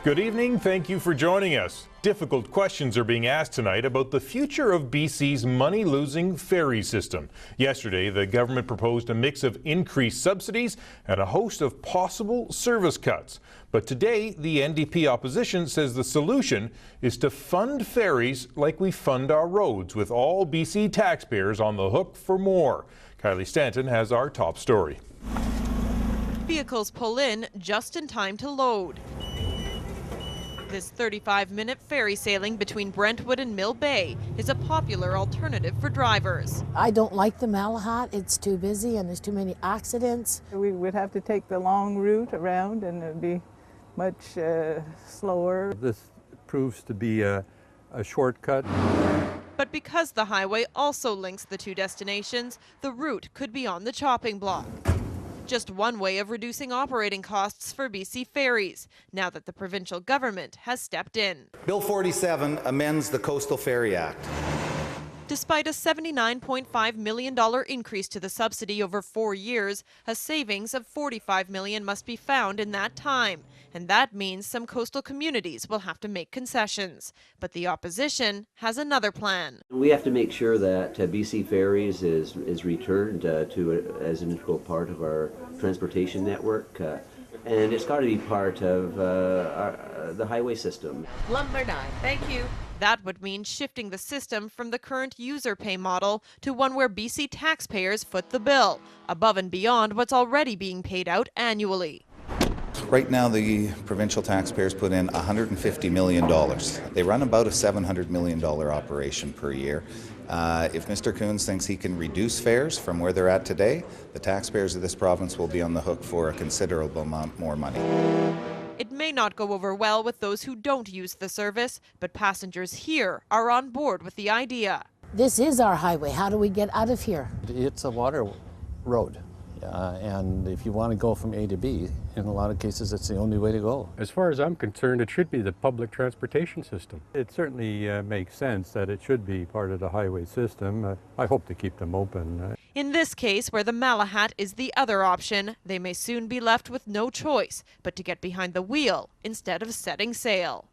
Good evening. Thank you for joining us. Difficult questions are being asked tonight about the future of BC's money-losing ferry system. Yesterday, the government proposed a mix of increased subsidies and a host of possible service cuts. But today, the NDP opposition says the solution is to fund ferries like we fund our roads, with all BC taxpayers on the hook for more. Kylie Stanton has our top story. Vehicles pull in just in time to load. This 35-minute ferry sailing between Brentwood and Mill Bay is a popular alternative for drivers. I don't like the Malahat. It's too busy and there's too many accidents. We would have to take the long route around and it would be much slower. This proves to be a shortcut. But because the highway also links the two destinations, the route could be on the chopping block. Just one way of reducing operating costs for BC ferries, now that the provincial government has stepped in. Bill 47 amends the Coastal Ferry Act. Despite a $79.5 million increase to the subsidy over 4 years, a savings of $45 million must be found in that time. And that means some coastal communities will have to make concessions. But the opposition has another plan. We have to make sure that BC Ferries is returned as an integral part of our transportation network. And it's got to be part of the highway system. Lumber 9, thank you. That would mean shifting the system from the current user pay model to one where BC taxpayers foot the bill, above and beyond what's already being paid out annually. Right now, the provincial taxpayers put in $150 million. They run about a $700 million operation per year. If Mr. Coons thinks he can reduce fares from where they're at today, the taxpayers of this province will be on the hook for a considerable amount more money. It may not go over well with those who don't use the service, but passengers here are on board with the idea. This is our highway. How do we get out of here? It's a water road, and if you want to go from A to B, in a lot of cases it's the only way to go. As far as I'm concerned, it should be the public transportation system. It certainly makes sense that it should be part of the highway system. I hope to keep them open. In this case, where the Malahat is the other option, they may soon be left with no choice but to get behind the wheel instead of setting sail.